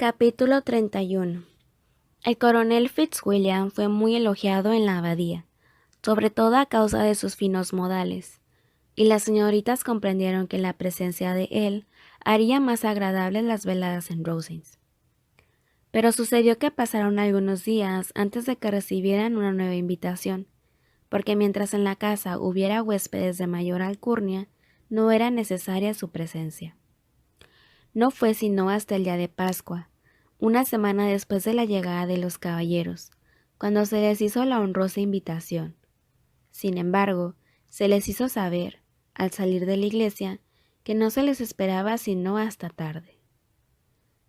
Capítulo 31. El coronel Fitzwilliam fue muy elogiado en la abadía, sobre todo a causa de sus finos modales, y las señoritas comprendieron que la presencia de él haría más agradables las veladas en Rosings. Pero sucedió que pasaron algunos días antes de que recibieran una nueva invitación, porque mientras en la casa hubiera huéspedes de mayor alcurnia, no era necesaria su presencia. No fue sino hasta el día de Pascua, una semana después de la llegada de los caballeros, cuando se les hizo la honrosa invitación. Sin embargo, se les hizo saber, al salir de la iglesia, que no se les esperaba sino hasta tarde.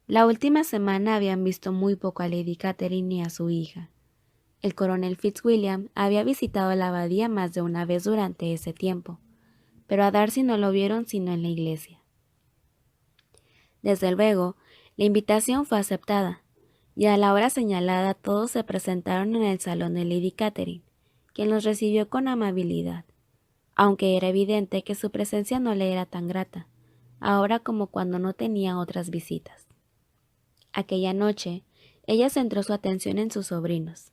La última semana habían visto muy poco a Lady Catherine ni a su hija. El coronel Fitzwilliam había visitado la abadía más de una vez durante ese tiempo, pero a Darcy no lo vieron sino en la iglesia. Desde luego, la invitación fue aceptada, y a la hora señalada todos se presentaron en el salón de Lady Catherine, quien los recibió con amabilidad, aunque era evidente que su presencia no le era tan grata, ahora como cuando no tenía otras visitas. Aquella noche, ella centró su atención en sus sobrinos,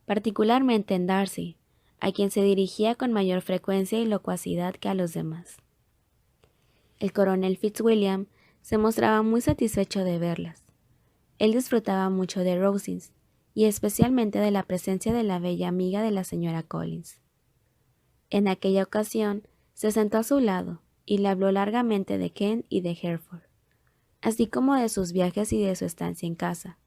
particularmente en Darcy, a quien se dirigía con mayor frecuencia y locuacidad que a los demás. El coronel Fitzwilliam se mostraba muy satisfecho de verlas. Él disfrutaba mucho de Rosings, y especialmente de la presencia de la bella amiga de la señora Collins. En aquella ocasión, se sentó a su lado, y le habló largamente de Kent y de Hereford, así como de sus viajes y de su estancia en casa,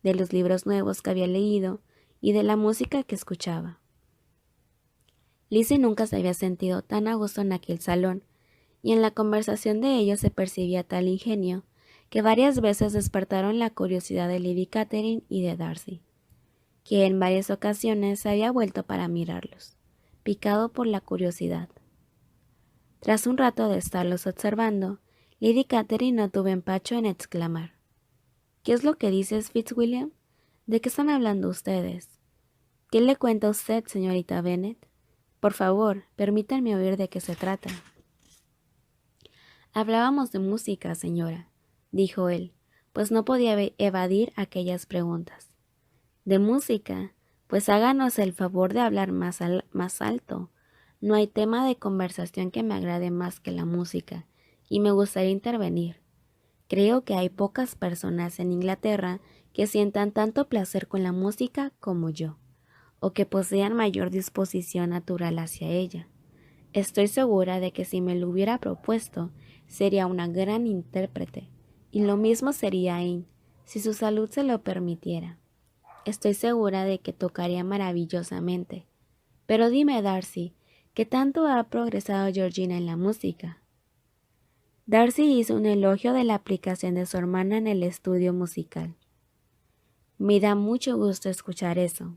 de los libros nuevos que había leído, y de la música que escuchaba. Lizzie nunca se había sentido tan a gusto en aquel salón, y en la conversación de ellos se percibía tal ingenio, que varias veces despertaron la curiosidad de Lady Catherine y de Darcy, que en varias ocasiones se había vuelto para mirarlos, picado por la curiosidad. Tras un rato de estarlos observando, Lady Catherine no tuvo empacho en exclamar: «¿Qué es lo que dices, Fitzwilliam? ¿De qué están hablando ustedes? ¿Qué le cuenta usted, señorita Bennet? Por favor, permítanme oír de qué se trata». «Hablábamos de música, señora», dijo él, pues no podía evadir aquellas preguntas. «¿De música? Pues háganos el favor de hablar más alto. No hay tema de conversación que me agrade más que la música, y me gustaría intervenir. Creo que hay pocas personas en Inglaterra que sientan tanto placer con la música como yo, o que posean mayor disposición natural hacia ella. Estoy segura de que si me lo hubiera propuesto, sería una gran intérprete, y lo mismo sería Anne, si su salud se lo permitiera. Estoy segura de que tocaría maravillosamente. Pero dime, Darcy, ¿qué tanto ha progresado Georgina en la música?» Darcy hizo un elogio de la aplicación de su hermana en el estudio musical. «Me da mucho gusto escuchar eso»,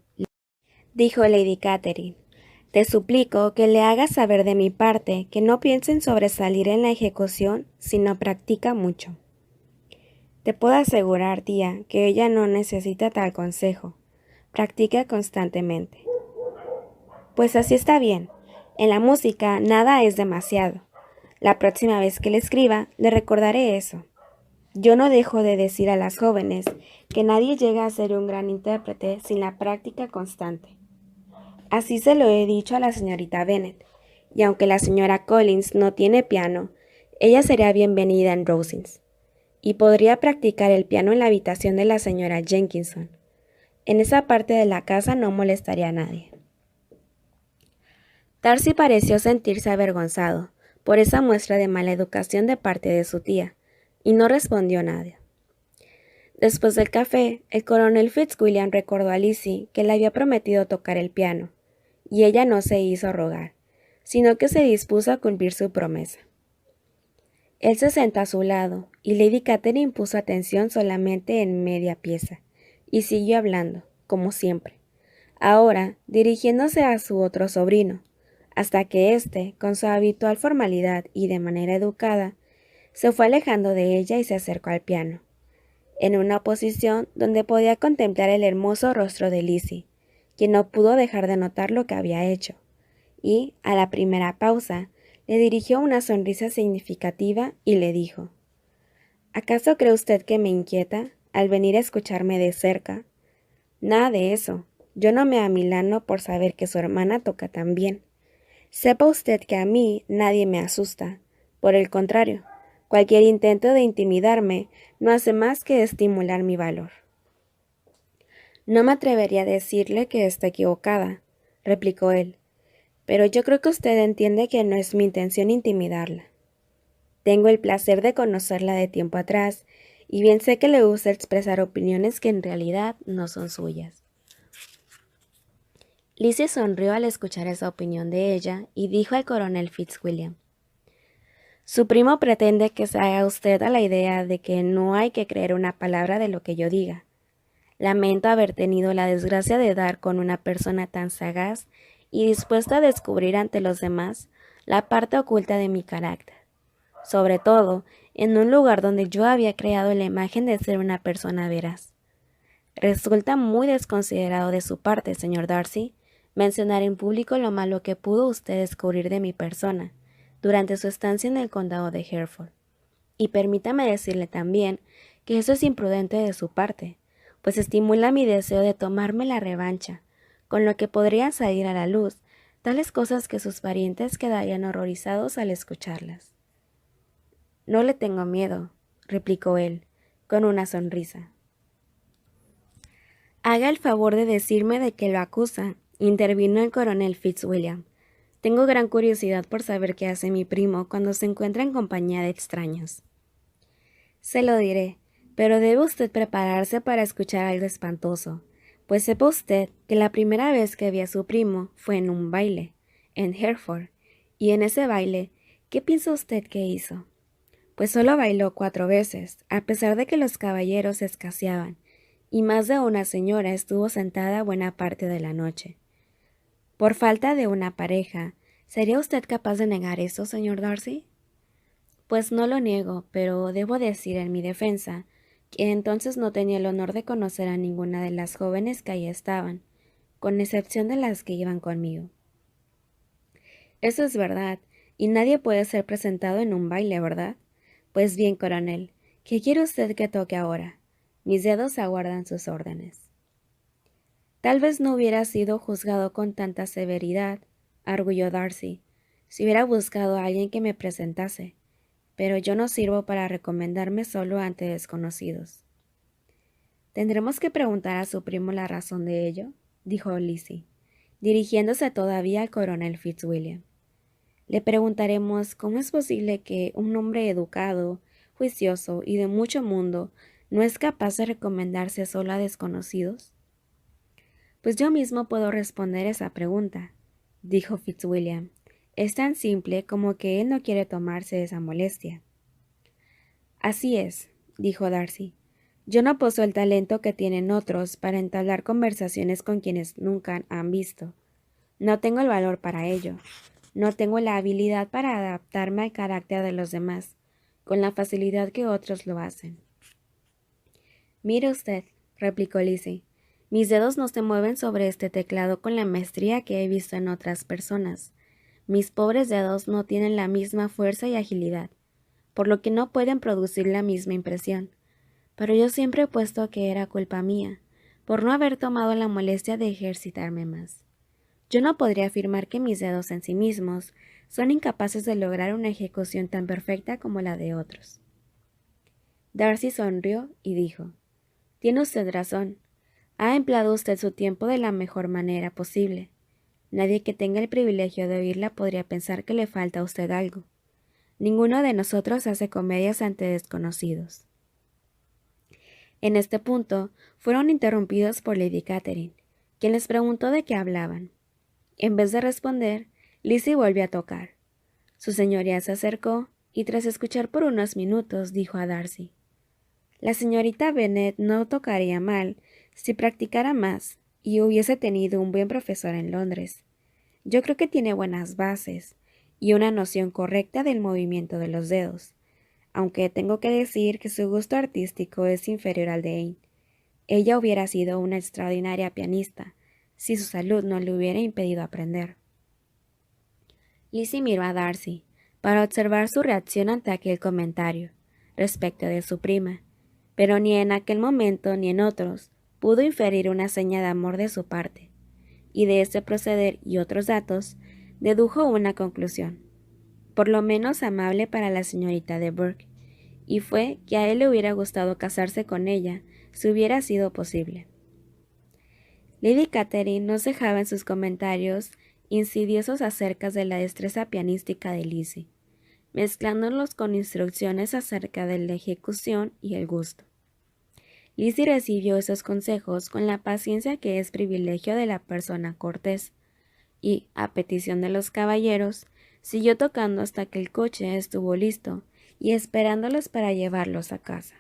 dijo Lady Catherine. «Te suplico que le hagas saber de mi parte que no pienso en sobresalir en la ejecución si no practica mucho». «Te puedo asegurar, tía, que ella no necesita tal consejo. Practica constantemente». «Pues así está bien. En la música nada es demasiado. La próxima vez que le escriba, le recordaré eso. Yo no dejo de decir a las jóvenes que nadie llega a ser un gran intérprete sin la práctica constante. Así se lo he dicho a la señorita Bennet, y aunque la señora Collins no tiene piano, ella sería bienvenida en Rosings, y podría practicar el piano en la habitación de la señora Jenkinson. En esa parte de la casa no molestaría a nadie». Darcy pareció sentirse avergonzado por esa muestra de mala educación de parte de su tía, y no respondió nada. Después del café, el coronel Fitzwilliam recordó a Lizzie que le había prometido tocar el piano, y ella no se hizo rogar, sino que se dispuso a cumplir su promesa. Él se sentó a su lado, y Lady Catherine puso atención solamente en media pieza, y siguió hablando, como siempre, ahora dirigiéndose a su otro sobrino, hasta que éste, con su habitual formalidad y de manera educada, se fue alejando de ella y se acercó al piano, en una posición donde podía contemplar el hermoso rostro de Lizzie, quien no pudo dejar de notar lo que había hecho, y, a la primera pausa, le dirigió una sonrisa significativa y le dijo: «¿Acaso cree usted que me inquieta? al venir a escucharme de cerca. Nada de eso. Yo no me amilano por saber que su hermana toca tan bien. Sepa usted que a mí nadie me asusta. Por el contrario, cualquier intento de intimidarme no hace más que estimular mi valor. No me atrevería a decirle que está equivocada, replicó él, pero yo creo que usted entiende que no es mi intención intimidarla. Tengo el placer de conocerla de tiempo atrás, y bien sé que le gusta expresar opiniones que en realidad no son suyas. Lizzie sonrió al escuchar esa opinión de ella y dijo al coronel Fitzwilliam: Su primo pretende que se haga usted a la idea de que no hay que creer una palabra de lo que yo diga. Lamento haber tenido la desgracia de dar con una persona tan sagaz y dispuesta a descubrir ante los demás la parte oculta de mi carácter, sobre todo en un lugar donde yo había creado la imagen de ser una persona veraz. Resulta muy desconsiderado de su parte, señor Darcy, mencionar en público lo malo que pudo usted descubrir de mi persona durante su estancia en el condado de Hereford. Y permítame decirle también que eso es imprudente de su parte, pues estimula mi deseo de tomarme la revancha, con lo que podrían salir a la luz tales cosas que sus parientes quedarían horrorizados al escucharlas. No le tengo miedo, replicó él, con una sonrisa. Haga el favor de decirme de qué lo acusa, intervino el coronel Fitzwilliam. Tengo gran curiosidad por saber qué hace mi primo cuando se encuentra en compañía de extraños. Se lo diré, pero debe usted prepararse para escuchar algo espantoso, pues sepa usted que la primera vez que vi a su primo fue en un baile, en Hereford, y en ese baile, ¿qué piensa usted que hizo? Pues solo bailó 4 veces, a pesar de que los caballeros escaseaban, y más de una señora estuvo sentada buena parte de la noche. Por falta de una pareja, ¿sería usted capaz de negar eso, señor Darcy? Pues no lo niego, pero debo decir en mi defensa que entonces no tenía el honor de conocer a ninguna de las jóvenes que allí estaban, con excepción de las que iban conmigo. Eso es verdad, y nadie puede ser presentado en un baile, ¿verdad? Pues bien, coronel, ¿qué quiere usted que toque ahora? Mis dedos aguardan sus órdenes. Tal vez no hubiera sido juzgado con tanta severidad, arguyó Darcy, si hubiera buscado a alguien que me presentase, pero yo no sirvo para recomendarme solo ante desconocidos. ¿Tendremos que preguntar a su primo la razón de ello?, dijo Lizzie, dirigiéndose todavía al coronel Fitzwilliam. Le preguntaremos cómo es posible que un hombre educado, juicioso y de mucho mundo no es capaz de recomendarse solo a desconocidos. Pues yo mismo puedo responder esa pregunta, dijo Fitzwilliam. Es tan simple como que él no quiere tomarse esa molestia. Así es, dijo Darcy. Yo no poseo el talento que tienen otros para entablar conversaciones con quienes nunca han visto. No tengo el valor para ello. No tengo la habilidad para adaptarme al carácter de los demás, con la facilidad que otros lo hacen. Mire usted, replicó Lizzie, mis dedos no se mueven sobre este teclado con la maestría que he visto en otras personas. Mis pobres dedos no tienen la misma fuerza y agilidad, por lo que no pueden producir la misma impresión. Pero yo siempre he puesto que era culpa mía, por no haber tomado la molestia de ejercitarme más. Yo no podría afirmar que mis dedos en sí mismos son incapaces de lograr una ejecución tan perfecta como la de otros. Darcy sonrió y dijo: Tiene usted razón. Ha empleado usted su tiempo de la mejor manera posible. Nadie que tenga el privilegio de oírla podría pensar que le falta a usted algo. Ninguno de nosotros hace comedias ante desconocidos. En este punto fueron interrumpidos por Lady Catherine, quien les preguntó de qué hablaban. En vez de responder, Lizzie volvió a tocar. Su señoría se acercó y tras escuchar por unos minutos dijo a Darcy: La señorita Bennet no tocaría mal si practicara más y hubiese tenido un buen profesor en Londres. Yo creo que tiene buenas bases y una noción correcta del movimiento de los dedos, aunque tengo que decir que su gusto artístico es inferior al de Anne. Ella hubiera sido una extraordinaria pianista si su salud no le hubiera impedido aprender. Lizzie miró a Darcy para observar su reacción ante aquel comentario respecto de su prima, pero ni en aquel momento ni en otros pudo inferir una seña de amor de su parte, y de este proceder y otros datos dedujo una conclusión, por lo menos amable para la señorita de Burgh, y fue que a él le hubiera gustado casarse con ella si hubiera sido posible. Lady Catherine no cejaba en sus comentarios insidiosos acerca de la destreza pianística de Lizzie, mezclándolos con instrucciones acerca de la ejecución y el gusto. Lizzie recibió esos consejos con la paciencia que es privilegio de la persona cortés, y, a petición de los caballeros, siguió tocando hasta que el coche estuvo listo y esperándolos para llevarlos a casa.